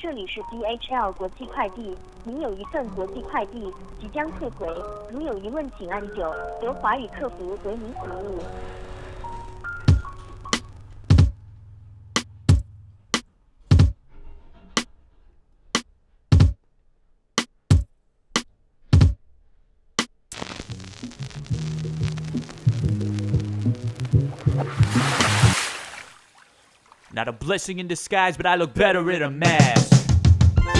这里是 DHL 国际快递，您有一份国际快递即将退回，如有疑问请按9，由华语客服为您服务。Not a blessing in disguise, but I look better in a mask.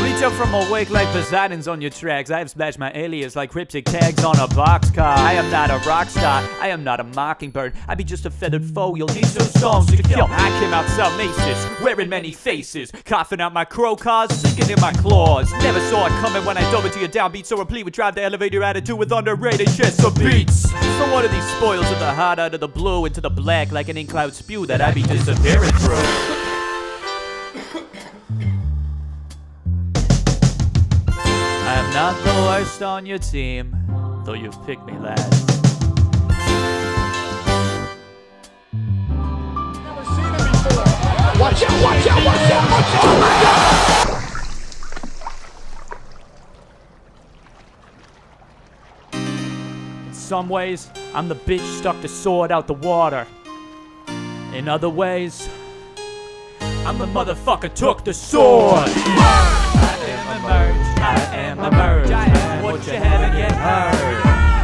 Reach up from awake like Poseidon's on your tracks. I have splashed my alias like cryptic tags on a boxcar. I am not a rock star, I am not a mockingbird. I be just a feathered foe, you'll need some stones to kill. I came out some maces, wearing many faces, coughing out my crow cars, sinking in my claws. Never saw it coming when I dove into your downbeat, so replete with drive the elevator attitude with underrated chest of beats. So what are these spoils of the heart out of the blue into the black like an ink cloud spew that I be disappearing through? I'm not the worst on your team, though you've picked me last. Never seen it before. Watch out, watch out, watch out, watch out! Oh my God! In some ways, I'm the bitch stuck the sword out the water. In other ways, I'm the motherfucker took the sword. I am emerged, I am emerged, I am what you haven't yet heard.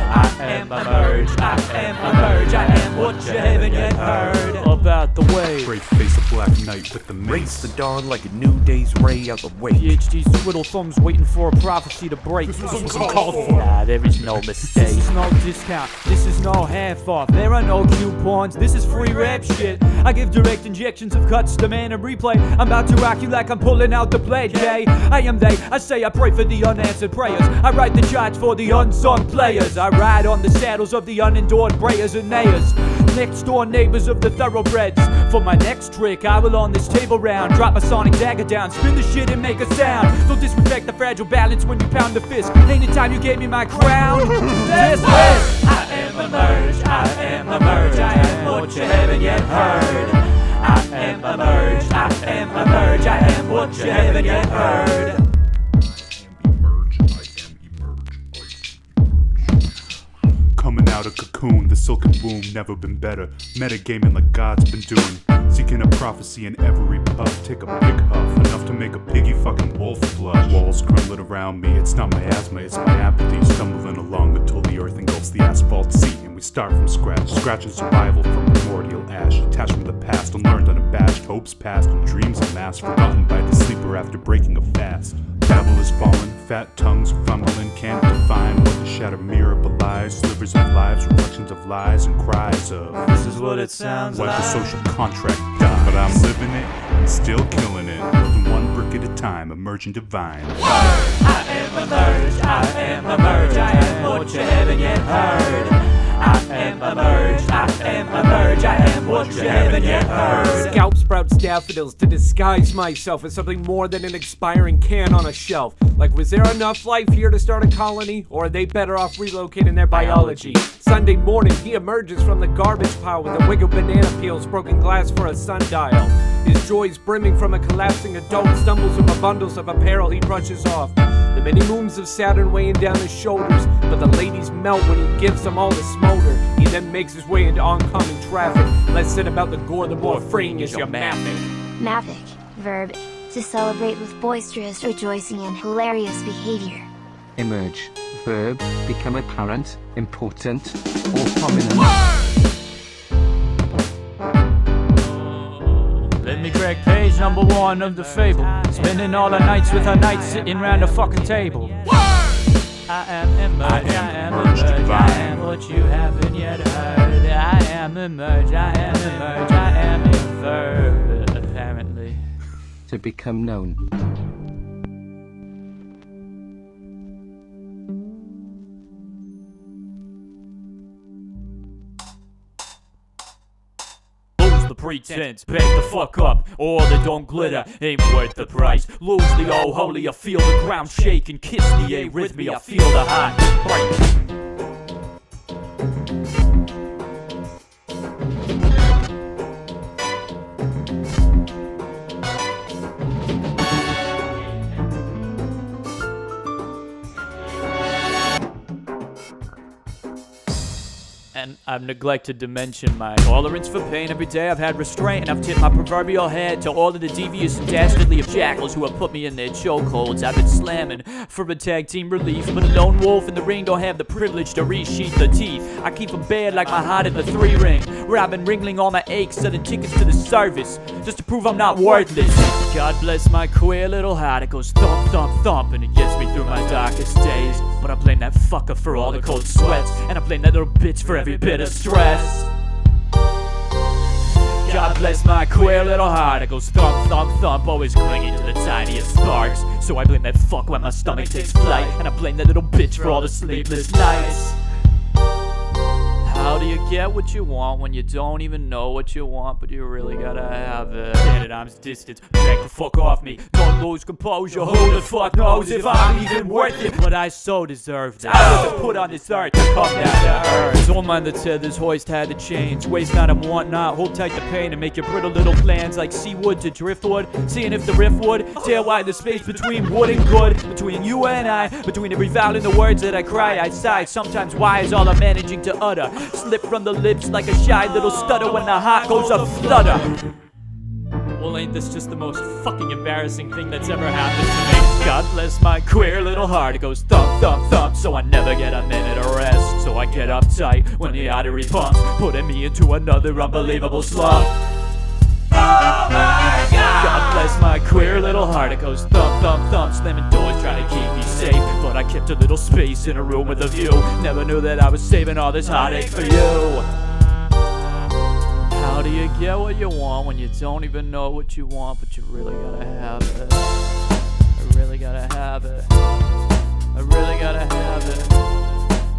I am emerged, I am emerged, I am what you haven't yet heard. About the way Great face of black night with the Race mace. the dawn like a new day's ray out the wake. PhD's twiddle thumbs waiting for a prophecy to break. This was uncalled for. Nah, there is no mistake. This is no discount, this is no half off. There are no coupons, this is free rap shit. I give direct injections of cuts, demand and replay. I'm about to rock you like I'm pulling out the blade, okay? I am they, I say I pray for the unanswered prayers. I write the charts for the unsung players. I ride on the saddles of the unendured brayers and nayers. Next door neighbors of the thoroughbreds. For my next trick, I will on this table round drop my sonic dagger down, spin the shit and make a sound. Don't disrespect the fragile balance when you pound the fist. Ain't it time you gave me my crown? This is I am emerged, I am emerged, I am what you haven't yet heard. I am emerged, I am emerged, I am what you haven't yet heard. Coming out of cocoon, the silken womb never been better. Metagaming like God's been doing. Seeking a prophecy in every puff. Take a big huff, enough to make a piggy fucking wolf blush. Walls crumbling around me, it's not my asthma, it's my apathy. Stumbling along until the earth engulfs the asphalt seat. And we start from scratch, scratching survival from primordial ash. Attached from the past, unlearned, unabashed. Hopes past and dreams amassed. Forgotten by the sleeper after breaking a fast. Babble is fallen, fat tongues fumbling, can't define what the shattered mirror belies. Slivers of lives, reflections of lies, and cries of This is what it sounds let like. the social contract die. But I'm living it and still killing it, building one brick at a time, emerging divine. I am emerged, I am emerged, I am what you haven't yet heard. I am emerged, I am emerged, I am what you haven't yet heard. Scalp sprouts daffodils to disguise myself as something more than an expiring can on a shelf. Like, was there enough life here to start a colony? Or are they better off relocating their biology? Sunday morning, he emerges from the garbage pile with a wig of banana peels, broken glass for a sundial. His joys brimming from a collapsing adult, stumbles over bundles of apparel he brushes off. The many moons of Saturn weighing down his shoulders, but the ladies melt when he gives them all the smolder. He then makes his way into oncoming traffic. Less said about the gore, the more freeing is your maffic. Maffic, verb, to celebrate with boisterous rejoicing and hilarious behavior. Emerge, verb, become apparent, important, or prominent. Let me crack page number 1 of the fable. Spending all the nights with her knights sitting round a fucking table. I am emerged, I am emerged, I am what you haven't yet heard. I am emerged, I am emerged, I am inferred, apparently. To become known. Lose the pretense, back the fuck up. All the don't glitter ain't worth the price. Lose the oh holy, I feel the ground shake and kiss the arrhythmia, I feel the heart break. And I've neglected to mention my tolerance for pain. Every day I've had restraint, and I've tipped my proverbial head to all of the devious and dastardly of jackals who have put me in their chokeholds. I've been slamming for a tag team relief, but a lone wolf in the ring don't have the privilege to resheath the teeth. I keep them bared like my heart in the 3-ring, where I've been wringling all my aches, selling tickets to the service, just to prove I'm not worthless. God bless my queer little heart, it goes thump, thump, thump, and it gets me through my darkest days. But I blame that fucker for all the cold sweats, and I blame that little bitch for every bit of stress. God bless my queer little heart, it goes thump, thump, thump, always clinging to the tiniest sparks. So I blame that fuck when my stomach takes flight, and I blame that little bitch for all the sleepless nights. How do you get what you want when you don't even know what you want, but you really gotta have it? At arm's distance, back the fuck off me. Don't lose composure, who the fuck knows if I'm even worth it? But I so deserve that. I was put on this earth to come down to earth. Don't mind the tethers, hoist had the chains. Waste not and want not, hold tight the pain and make your brittle little plans like seawood to driftwood. Seeing if the rift would tear wide the space between wood and good, between you and I, between every vowel in the words that I cry. I sigh, sometimes why is all I'm managing to utter. Slip from the lips like a shy little stutter when the heart goes a flutter. Well, ain't this just the most fucking embarrassing thing that's ever happened to me? God bless my queer little heart, it goes thump, thump, thump, so I never get a minute of rest. So I get uptight when the artery pumps, putting me into another unbelievable slump. Oh my God! God bless my queer little heart, it goes thump, thump, thump, slamming doors trying to keep me safe. But I kept a little space in a room with a view. Never knew that I was saving all this heartache for you. How do you get what you want when you don't even know what you want, but you really gotta have it? I really gotta have it. I really gotta have it.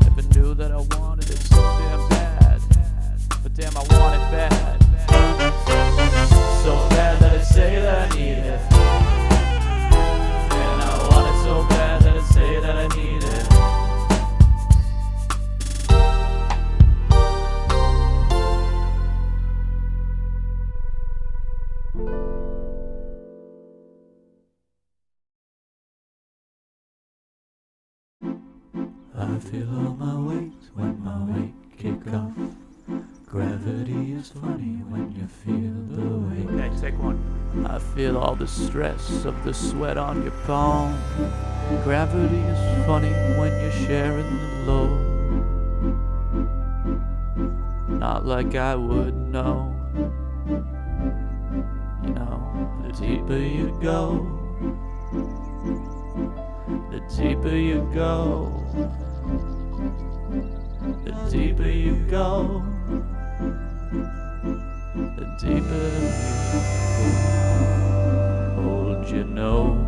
Never knew that I wanted it so damn bad, but damn I want it bad. So bad that I say that I need it, and I want it so bad that I say that I need it. I feel all my weight when my weight kick off. Gravity is funny when you feel the weight. Hey, take one. I feel all the stress of the sweat on your palm. Gravity is funny when you're sharing the load. Not like I would know. You know, the deeper you go, the deeper you go, the deeper you go, the deeper you hold your nose,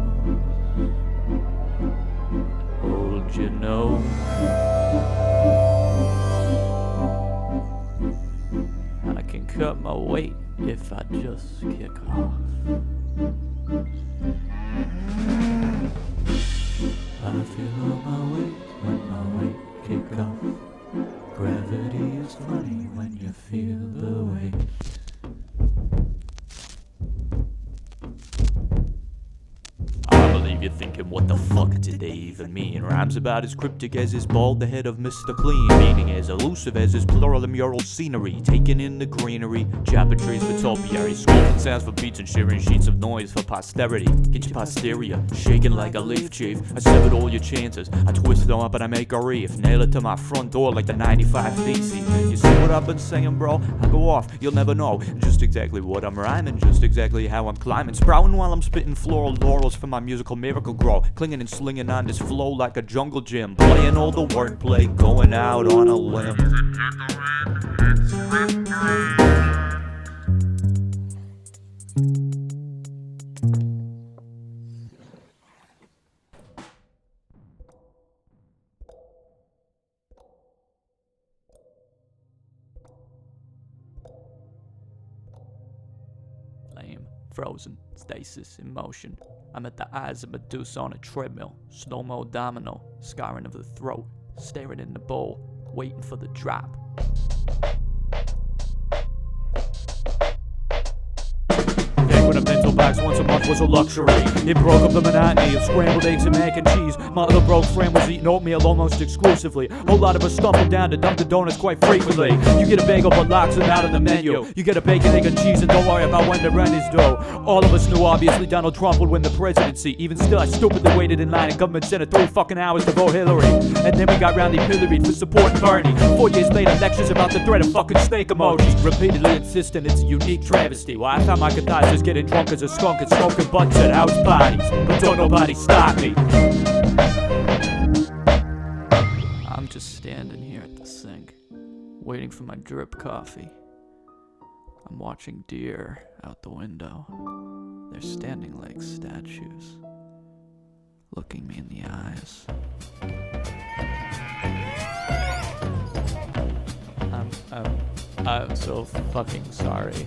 hold your nose. I can cut my weight if I just kick off. I feel all my weight when my weight kick off. Gravity is funny when you feel the weight. I believe you're thinking, what the fuck did they even mean? Rhymes about as cryptic as his bald, the head of Mr. Clean. Meaning as elusive as his plural and mural scenery. Taking in the greenery, chopping trees for topiaries, sculpting sounds for beats and sharing sheets of noise for posterity. Get your posterior shaking like a leaf, chief. I severed all your chances, I twist them up and I make a reef. Nail it to my front door like the 95 Theses. You see what I've been saying, bro? I go off, you'll never know just exactly what I'm rhyming, just exactly how I'm climbing. Sprouting while I'm spitting floral laurels for my musical miracle grow. Clinging and slinging on this flow like a jungle gym. Playing all the wordplay, going out on a limb. Lame, frozen, stasis, in motion. I'm at the eyes of Medusa on a treadmill, slow-mo domino, scarring of the throat, staring in the bowl, waiting for the drop. Back with a mental relax once a month was a luxury. It broke up the monotony of scrambled eggs and mac and cheese. My other broke friend was eating oatmeal almost exclusively. A whole lot of us stumbled down to Dunkin' Donuts quite frequently. You get a bagel but lots of out on the menu. You get a bacon, egg, and cheese and don't worry about when the rent is due. All of us knew obviously Donald Trump would win the presidency. Even still, I stupidly waited in line at government center 3 fucking hours to vote Hillary. And then we got roundly pilloried for supporting Bernie. 4 years later, lectures about the threat of fucking snake emojis. Repeatedly insistent it's a unique travesty. Well, I found my catharsis getting drunk as a skunk and smoking butts at house parties. But don't nobody stop me. I'm just standing here at the sink, waiting for my drip coffee. I'm watching deer out the window. They're standing like statues, looking me in the eyes. I'm so fucking sorry.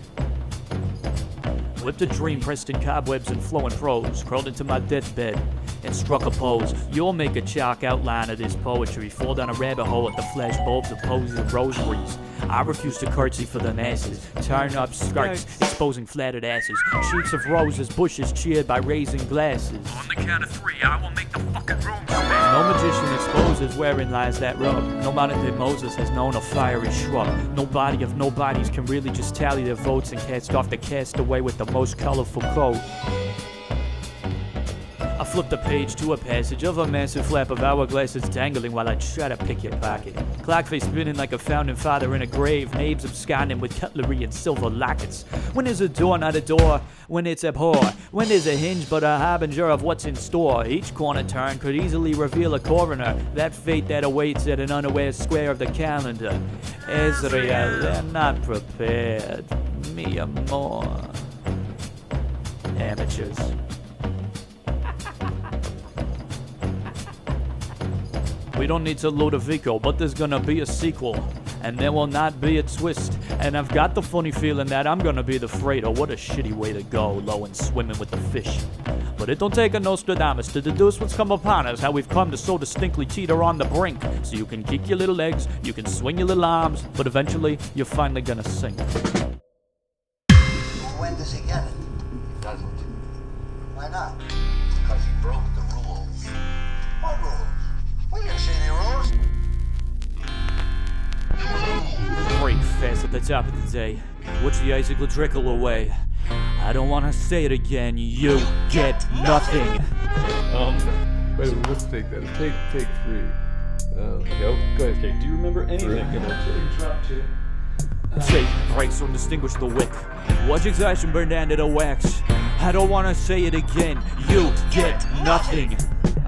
Whipped a dream pressed in cobwebs and flowing prose, crawled into my deathbed and struck a pose. You'll make a chalk outline of this poetry, fall down a rabbit hole at the flash bulbs of posies and rosaries. I refuse to curtsy for the masses, tying up skirts, exposing flattered asses, sheets of roses, bushes cheered by raising glasses. On the count of 3, I will make the fucking room spin. No magician exposes wherein lies that rub. No modern day Moses has known a fiery shrub. Nobody of nobodies can really just tally their votes and cast off the castaway with the most colorful coat. I flipped a page to a passage of a massive flap of hourglasses dangling while I try to pick your pocket. Clockface spinning like a founding father in a grave, names absconding with cutlery and silver lockets. When there's a door, not a door, when it's abhor. When there's a hinge, but a harbinger of what's in store. Each corner turn could easily reveal a coroner, that fate that awaits at an unaware square of the calendar. Israel, they're not prepared. Me more. Amateurs. We don't need to Ludovico, but there's gonna be a sequel. And there will not be a twist. And I've got the funny feeling that I'm gonna be the Fredo. What a shitty way to go, low and swimming with the fish. But it don't take a Nostradamus to deduce what's come upon us, how we've come to so distinctly teeter on the brink. So you can kick your little legs, you can swing your little arms, but eventually you're finally gonna sink. When does he get it? He doesn't. Why not? Because he broke the rules. What rules? We didn't see any rules. Break fast at the top of the day. Watch the icicle trickle away. I don't wanna say it again. You get nothing. Wait a minute, let's take that. Take 3. Okay, go ahead. Okay, do you remember anything? Tape breaks don't distinguish the wick. Watch exhaustion burn down to the wax. I don't wanna say it again. You get nothing.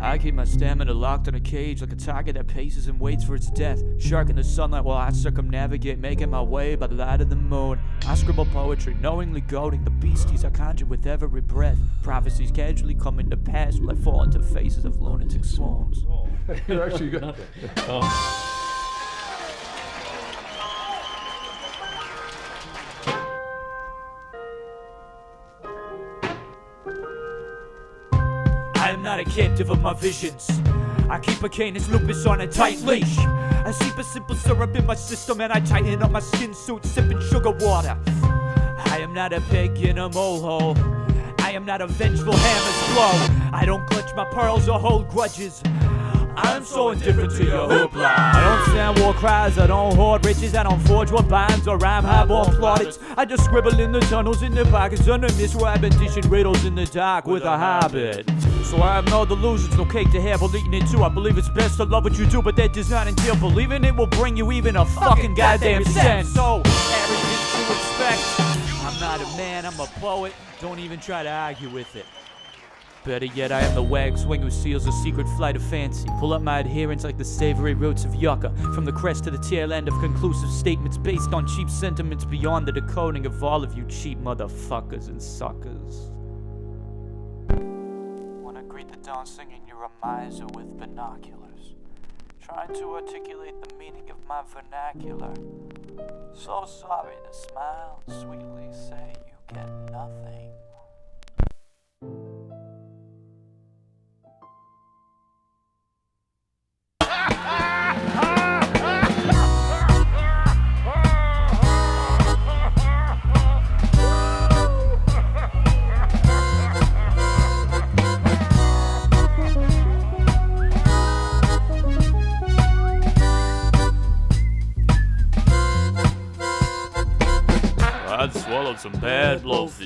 I keep my stamina locked in a cage like a tiger that paces and waits for its death. Shark in the sunlight while I circumnavigate, making my way by the light of the moon. I scribble poetry, knowingly goading the beasties I conjure with every breath. Prophecies casually coming to pass while I fall into faces of lunatic swoons. You're actually good. I am not a captive of my visions. I keep a canis lupus on a tight leash. I seep a simple syrup in my system and I tighten up my skin suit, sipping sugar water. I am not a peg in a molehole. I am not a vengeful hammer's blow. I don't clutch my pearls or hold grudges. I'm so indifferent to your hoopla. I don't stand war cries, I don't hoard riches, I don't forge war binds or rhyme highborn plaudits. I just scribble in the tunnels, in the pockets, under this where I've been dishing riddles in the dark with a habit. So I have no delusions, no cake to have or eating it too. I believe it's best to love what you do, but that does not entail believing it will bring you even a fucking goddamn cent. So arrogant to expect. I'm not a man, I'm a poet. Don't even try to argue with it. Better yet, I am the wag swing who seals a secret flight of fancy. Pull up my adherents like the savory roots of yucca. From the crest to the tail end of conclusive statements based on cheap sentiments beyond the decoding of all of you cheap motherfuckers and suckers. When I greet the dawn singing, you're a miser with binoculars, trying to articulate the meaning of my vernacular. So sorry to smile and sweetly say you get nothing.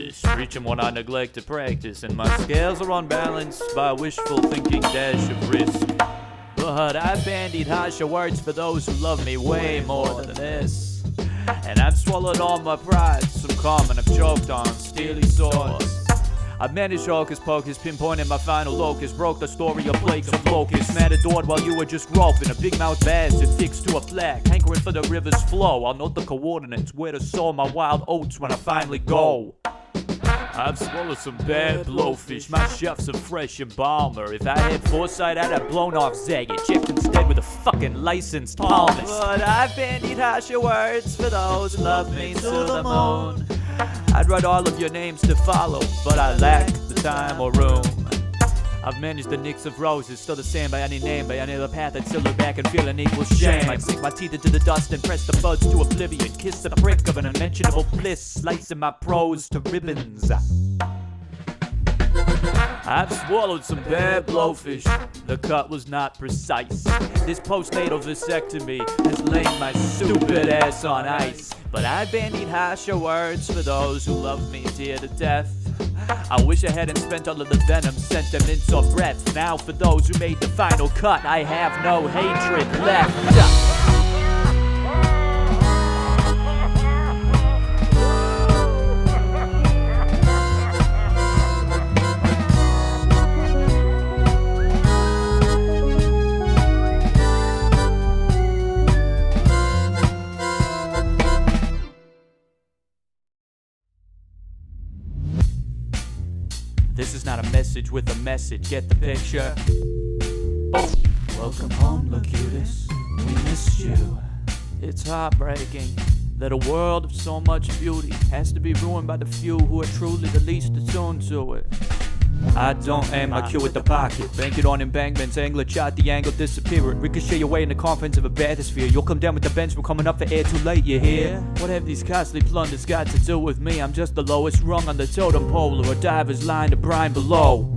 practice, preaching what I neglect to practice, and my scales are unbalanced by a wishful thinking dash of risk. But I've bandied harsher words for those who love me way more than this. And I've swallowed all my pride, some calm, and I've choked on steely swords. I've managed hocus pocus, pinpointed my final locus, broke the story of plagues of locusts, matadored while you were just roping a big mouth bass affixed to a flag, hankering for the river's flow. I'll note the coordinates, where to sow my wild oats when I finally go. I've swallowed some bad blowfish, my chef's a fresh embalmer. If I had foresight, I'd have blown off Zagat, checked instead with a fucking licensed palmist. But I've bandied harsher words for those who love me to the moon. I'd write all of your names to follow, but I lack the time or room. I've managed the nicks of roses, still the same by any name, by any other path I'd still look back and feel an equal shame. I'd sink my teeth into the dust and press the buds to oblivion, kiss the prick of an unmentionable bliss, slicing my prose to ribbons. I've swallowed some bad blowfish, the cut was not precise. This postnatal vasectomy has laid my stupid ass on ice. But I bandied harsher words for those who love me dear to death. I wish I hadn't spent all of the venom, sentiments, or breath. Now for those who made the final cut, I have no hatred left. This is not a message with a message, get the picture? Oh. Welcome home, Locutus, we missed you. It's heartbreaking that a world of so much beauty has to be ruined by the few who are truly the least attuned to it. I don't aim my cue at the pocket, bank it on embankments, angle it, shot the angle, disappear it, ricochet away in the confines of a bathysphere. You'll come down with the bench, we're coming up for air too late, you hear? What have these costly plunders got to do with me? I'm just the lowest rung on the totem pole, or a diver's line to brine below.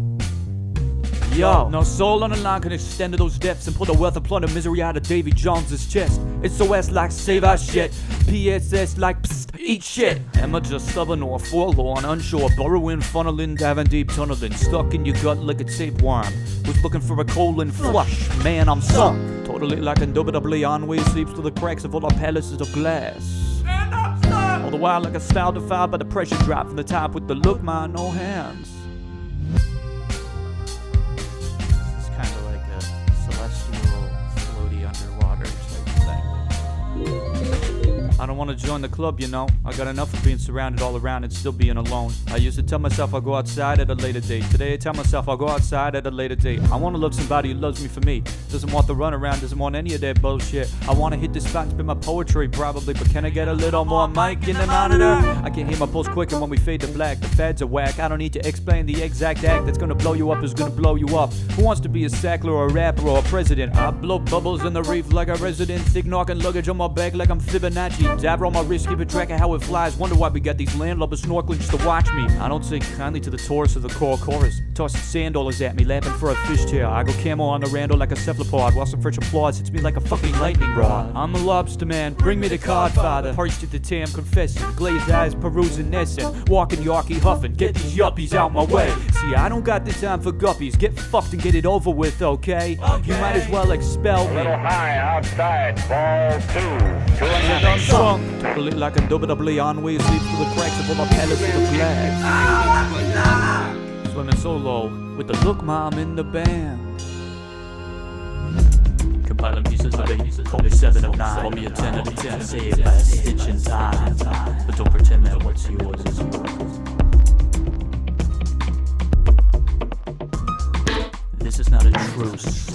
Yo, no soul on the line can extend to those depths and pull the wealth of plunder misery out of Davy Jones's chest. It's SOS like save our shit, PSS like psst, eat shit. Am I just stubborn or forlorn, unsure, burrowing, funneling, diving deep, tunneling, stuck in your gut like a tapeworm, was looking for a colon flush, man I'm sunk, totally like indubitably Enway sleeps through the cracks of all our palaces of glass. All the while like a style defiled by the pressure drop from the top with the look man, no hands. I don't want to join the club, you know. I got enough of being surrounded all around and still being alone. I used to tell myself I'll go outside at a later date. Today I tell myself I'll go outside at a later date. I want to love somebody who loves me for me. Doesn't want the runaround, doesn't want any of that bullshit. I want to hit this spot and spit my poetry probably, but can I get a little more mic in the monitor? I can hear my pulse quicker when we fade to black. The feds are whack. I don't need to explain the exact act that's gonna blow you up is gonna blow you up. Who wants to be a sackler or a rapper or a president? I blow bubbles in the reef like a resident. Thick knocking luggage on my back like I'm Fibonacci. Dive on my wrist, keep a track of how it flies. Wonder why we got these landlubbers snorkeling just to watch me. I don't take kindly to the chorus of the core chorus. Tossing sand dollars at me, laughing for a fishtail. I go camo on the rando like a cephalopod, while some French applause hits me like a fucking lightning rod. I'm a lobster man, bring me the codfather. Perched at the tam, confessing, glazed eyes, perusing, essing, walking Yorkie huffing, get these yuppies out my way. See, I don't got the time for guppies, get fucked and get it over with, okay? You might as well expel me. A little high outside, ball 2. Totally like indubitably Enway sleeps through the cracks of all my palace of the glass. Swimming solo with the look mom in the band. Compiling pieces of 8, call me 7 of 9, call me a 10 of 10, saved by a stitch in time. But don't pretend that what's yours is yours. This is not a truce,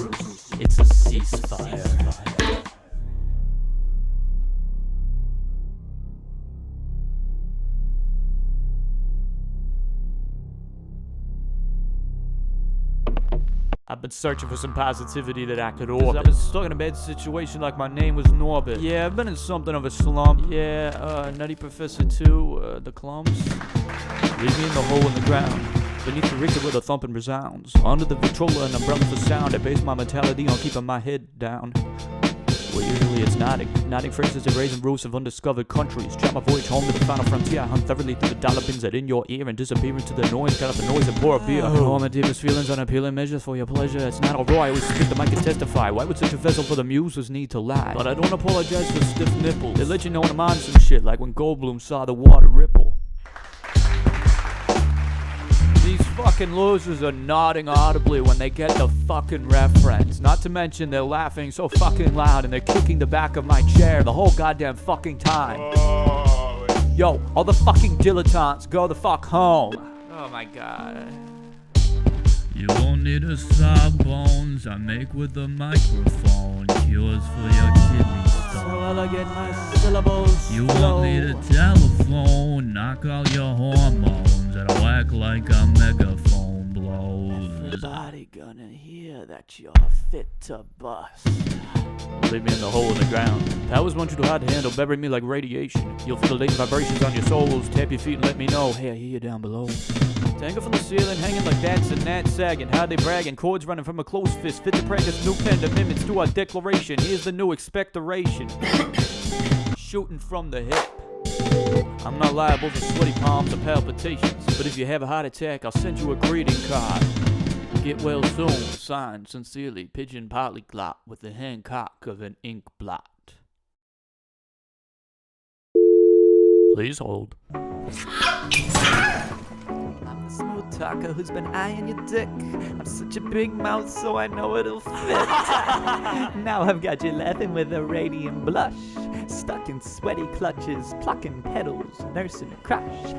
it's a ceasefire. I've been searching for some positivity that I could orbit. I've been stuck in a bad situation like my name was Norbit. Yeah, I've been in something of a slump. Yeah, Nutty Professor 2, the clumps. Leave me in the hole in the ground. Beneath the ricket where the thumping resounds. Under the Victrola and umbrella for sound, I base my mentality on keeping my head down. Well, usually it's nodding. Nodding, for instance, in raising roofs of undiscovered countries. Chart my voyage home to the final frontier. I hunt thoroughly through the dollar bins that in your ear and disappear into the noise. Cut out the noise and pour a beer. All my deepest feelings unappealing measures for your pleasure. It's not a raw, I always spit the mic and testify. Why would such a vessel for the muses need to lie? But I don't apologize for stiff nipples. They let you know when I'm on some shit, like when Goldblum saw the water ripple. These fucking losers are nodding audibly when they get the fucking reference. Not to mention they're laughing so fucking loud and they're kicking the back of my chair the whole goddamn fucking time. Yo, all the fucking dilettantes, go the fuck home. Oh my god. You won't need a sawbones I make with a microphone. Cures for your kidney stones. So elegant my syllables. You won't need a telephone. Knock out your hormones. It'll act like a megaphone blows. Everybody gonna hear that you're fit to bust. Leave me in the hole in the ground. Powers want you too hard to handle, bury me like radiation. You'll feel the latent vibrations on your soles. Tap your feet and let me know. Hey, I hear you down below. Tangle from the ceiling, hanging like that's and that sagging. How they bragging, chords running from a closed fist. Fit to practice new pen amendments to our declaration. Here's the new expectoration. Shooting from the hip. I'm not liable for sweaty palms or palpitations, but if you have a heart attack, I'll send you a greeting card. Get well soon, signed sincerely, Pigeon Polyglot with the Hancock of an ink blot. Please hold. I'm the smooth talker who's been eyeing your dick. I'm such a big mouth, so I know it'll fit. Now I've got you laughing with a radiant blush, stuck in sweaty clutches, plucking petals, nursing a crush.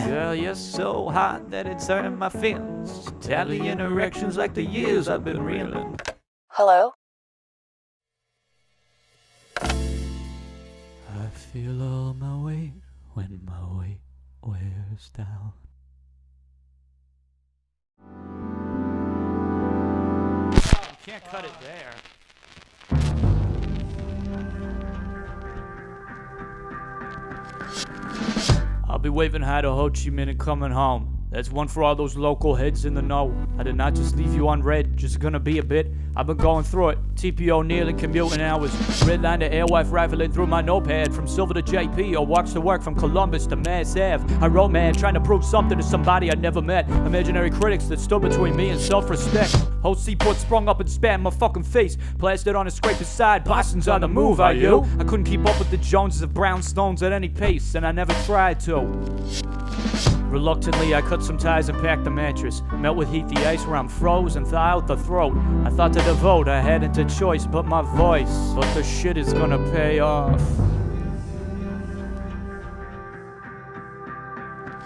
Girl, you're so hot that it's hurting my feelings. Italian erections like the years I've been reeling. Hello? I feel all my weight when my weight wears down. You can't cut it there. I'll be waving hi to Ho Chi Minh and coming home. That's one for all those local heads in the know. I did not just leave you unread, just gonna be a bit. I've been going through it. TPO kneeling, commuting hours. Red line to Airwife rifling through my notepad. From Silver to JP or walks to work from Columbus to Mass Ave. I wrote mad, trying to prove something to somebody I never met. Imaginary critics that stood between me and self-respect. Whole seaport sprung up and spat in my fucking face. Plastered on a scraper's side. Boston's on the move, are you? I couldn't keep up with the Joneses of brownstones at any pace, and I never tried to. Reluctantly, I cut some ties and packed the mattress. Melt with heat the ice where I'm froze and thaw out the throat. I thought to devote, I hadn't a choice but my voice. But the shit is gonna pay off.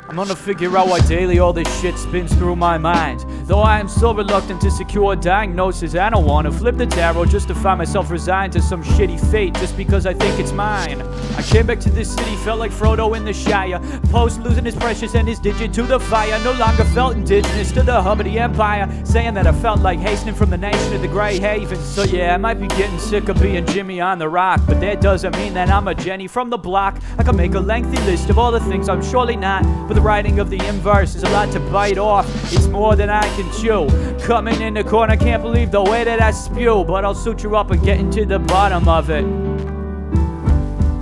I'm gonna figure out why daily all this shit spins through my mind. Though I am so reluctant to secure a diagnosis, I don't wanna flip the tarot just to find myself resigned to some shitty fate just because I think it's mine. I came back to this city, felt like Frodo in the Shire. Post losing his precious and his digit to the fire. No longer felt indigenous to the hub of the empire. Saying that I felt like hastening from the nation to the Grey Havens. So yeah, I might be getting sick of being Jimmy on the rock, but that doesn't mean that I'm a Jenny from the block. I can make a lengthy list of all the things I'm surely not, but the writing of the inverse is a lot to bite off. It's more than I can chew. Coming in the corner, can't believe the way that I spew, but I'll suture up and get into the bottom of it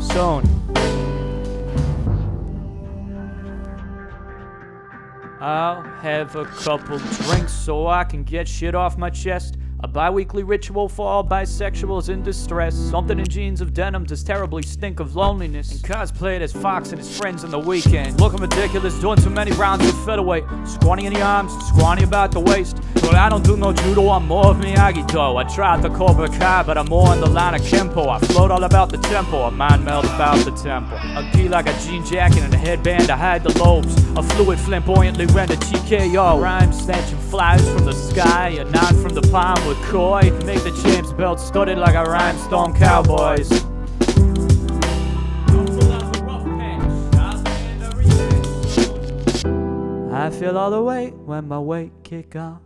soon. I'll have a couple drinks so I can get shit off my chest. A bi-weekly ritual for all bisexuals in distress. Something in jeans of denim does terribly stink of loneliness. And cosplayed as Fox and his friends on the weekend. Looking ridiculous, doing too many rounds with featherweight. Scrawny in the arms, scrawny about the waist. But I don't do no judo, I'm more of Miyagi-Do. I tried the Cobra Kai, but I'm more in the line of Kempo. I float all about the tempo, a mind meld about the tempo. A key like a jean jacket and a headband to hide the lobes. A fluid flamboyantly rendered TKO. Rhymes snatching flies from the sky, a nine from the palm with Coy. Make the champ's belt studded like a rhinestone cowboys. I feel all the weight when my weight kick off.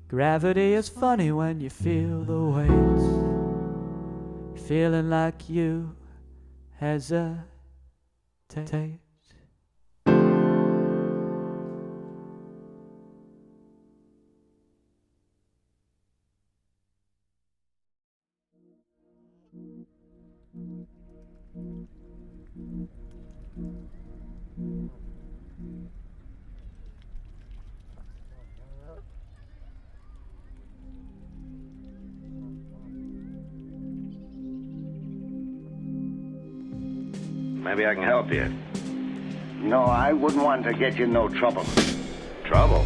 Gravity is funny when you feel the weight. Feeling like you hesitate. Maybe I can help you. No, I wouldn't want to get you in no trouble. Trouble?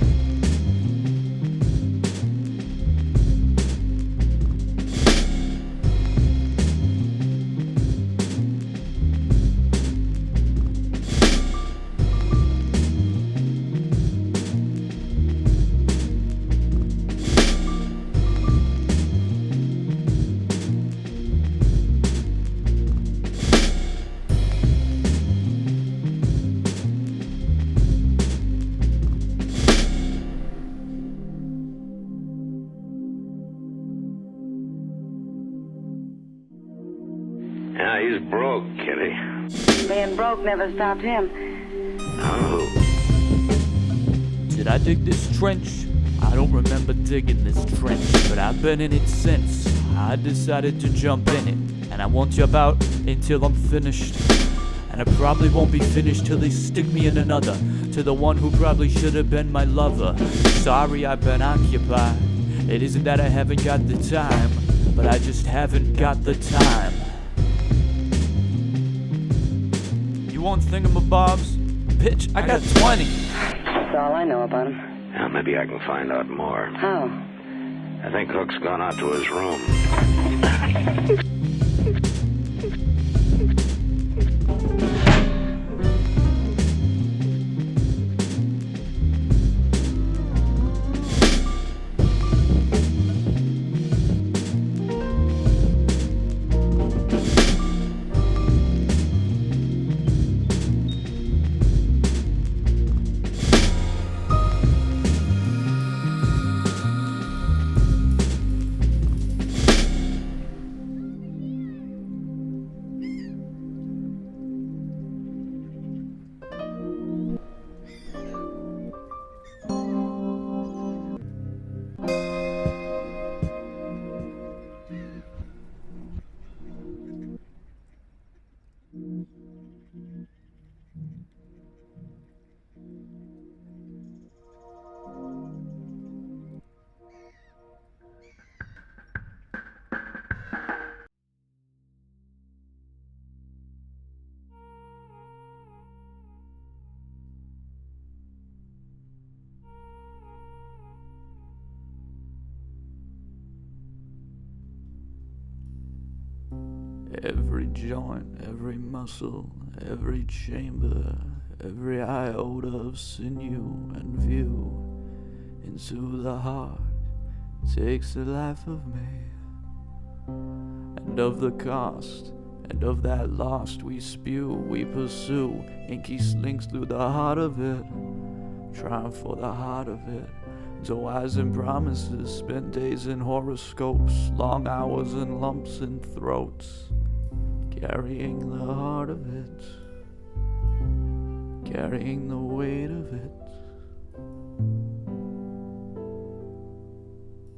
Yeah, he's broke, Kitty. Being broke never stopped him. Oh. Did I dig this trench? I don't remember digging this trench, but I've been in it since. I decided to jump in it, and I won't jump out until I'm finished. And I probably won't be finished till they stick me in another, to the one who probably should have been my lover. Sorry, I've been occupied. It isn't that I haven't got the time, but I just haven't got the time. You want thingamabobs? Bitch, I got 20. That's all I know about him. Yeah, maybe I can find out more. How? I think Hook's gone out to his room. Every joint, every muscle, every chamber, every iota of sinew and view into the heart takes the life of me. And of the cost, and of that lost we spew, we pursue, inky slinks through the heart of it, trying for the heart of it. So eyes and promises, spent days in horoscopes, long hours and lumps in throats, carrying the heart of it, carrying the weight of it.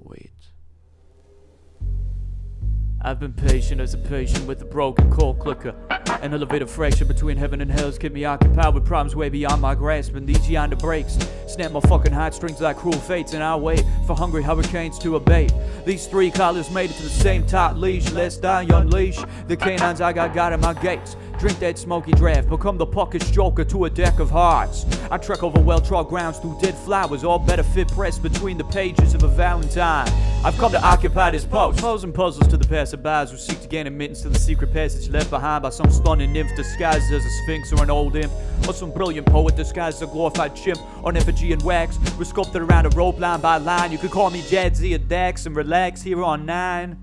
Wait. I've been patient as a patient with a broken cold clicker. An elevator fracture between heaven and hell's kept me occupied with problems way beyond my grasp, and these yonder breaks snap my fucking heartstrings like cruel fates, and I wait for hungry hurricanes to abate. These three collars made it to the same top leash, lest I unleash the canines I got in my gates. Drink that smoky draft, become the puckish joker to a deck of hearts. I trek over well-trod grounds through dead flowers, all better fit pressed between the pages of a valentine. I've come to occupy this post, posing puzzles to the passerbys who seek to gain admittance to the secret passage left behind by some stunning nymph disguised as a sphinx or an old imp, or some brilliant poet disguised as a glorified chimp, or an effigy in wax, sculpted around a rope line by line. You could call me Jadzia Dax and relax here on 9.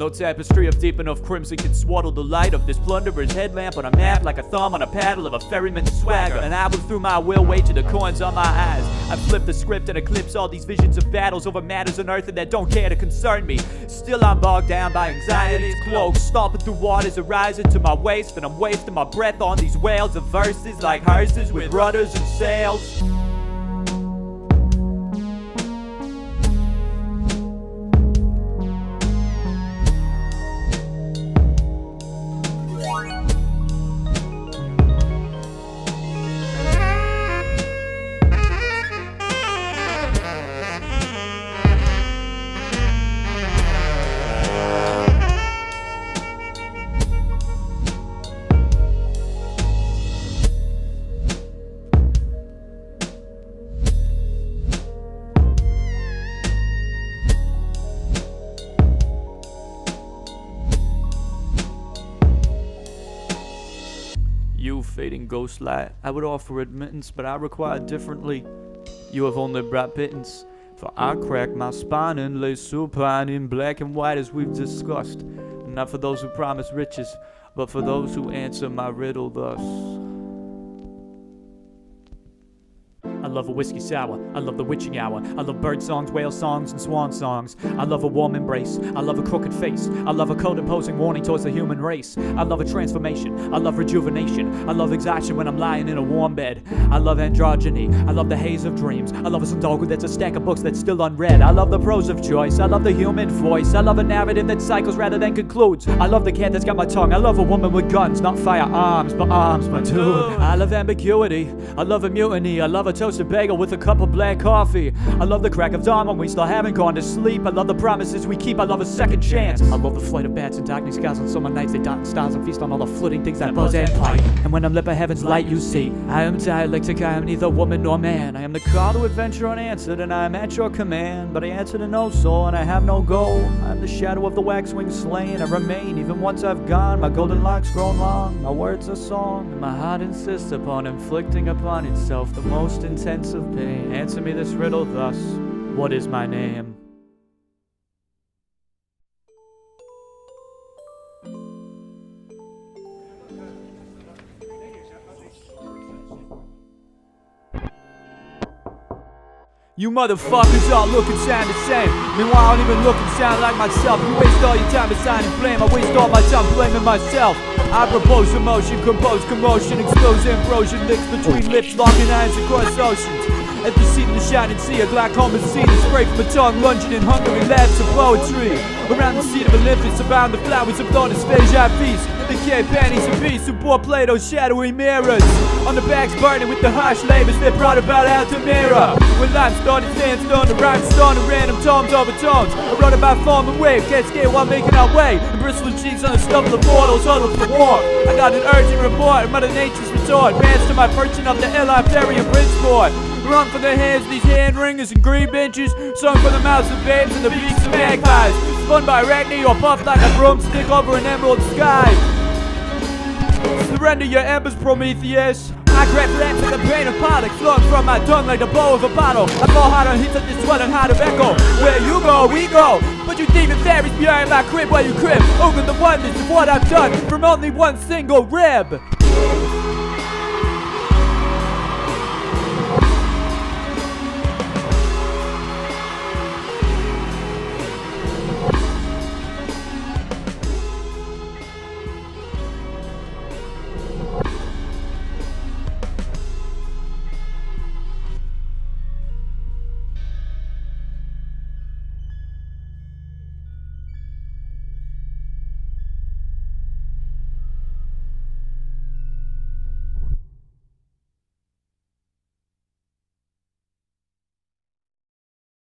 No tapestry of deep enough crimson can swaddle the light of this plunderer's headlamp on a map, like a thumb on a paddle of a ferryman's swagger. And I will through my will wager the coins on my eyes. I flip the script and eclipse all these visions of battles over matters on earth that don't care to concern me. Still I'm bogged down by anxiety's cloak, stomping through waters arising to my waist, and I'm wasting my breath on these whales of verses like hearses with rudders and sails. You, fading ghost light, I would offer admittance, but I require differently. You have only brought pittance, for I crack my spine and lay supine in black and white as we've discussed. Not for those who promise riches, but for those who answer my riddle thus. I love a whiskey sour, I love the witching hour, I love bird songs, whale songs, and swan songs. I love a warm embrace, I love a crooked face, I love a cold imposing warning towards the human race. I love a transformation, I love rejuvenation, I love exhaustion when I'm lying in a warm bed. I love androgyny, I love the haze of dreams, I love a Sundoku that's a stack of books that's still unread. I love the prose of choice, I love the human voice, I love a narrative that cycles rather than concludes. I love the cat that's got my tongue, I love a woman with guns, not firearms, but arms, my dude. I love ambiguity, I love a mutiny, I love a toasted bagel with a cup of black coffee. I love the crack of dawn when we still haven't gone to sleep. I love the promises we keep, I love a second chance. I love the flight of bats and darkness skies on summer nights. They dot and stars and feast on all the flitting things that buzz and pipe. And when I'm lit by heaven's light, you see, I am dialectic, I am neither woman nor man. I am the call to adventure unanswered, and I am at your command. But I answer to no soul, and I have no goal. I am the shadow of the waxwing slain. I remain even once I've gone. My golden locks grown long, my words are song, and my heart insists upon inflicting upon itself the most intense of pain. Answer me this riddle thus: what is my name? You motherfuckers all look and sound the same. Meanwhile, I don't even look and sound like myself. You waste all your time assigning blame, I waste all my time blaming myself. I propose emotion, compose commotion, expose ambrosia, links between lips, locking eyes across oceans. At the seat of the shining sea, a glaucoma scene is spray from a tongue, lunging in hungry laughs of poetry. Around the seat of Olympus, abound the flowers of Lotus, Phasia feast. The cave panties of beasts who bore Plato's shadowy mirrors. On the backs burning with the harsh labors that brought about Altamira. When life started sandstone, the rhyme stone, and random tomes over tones. I wrote about form and wave, cascade while making our way. And bristling cheeks on the stubble of mortals, huddled for war. I got an urgent report, and Mother Nature's retort. Advanced to my perching up the airline ferry in Bridgeport. Run for the hands, these hand ringers and green benches. Sung for the mouths of babes and the beaks of magpies. Spun by arachne or puffed like a broomstick over an emerald sky. Surrender your embers, Prometheus. I grab flaps like a pain of pilot, flung from my tongue like the bow of a bottle. I fall hard on hits of this swelling heart of echo. Where you go, we go. But you demon fairies behind my crib while you crib over the wonders of what I've done from only one single rib.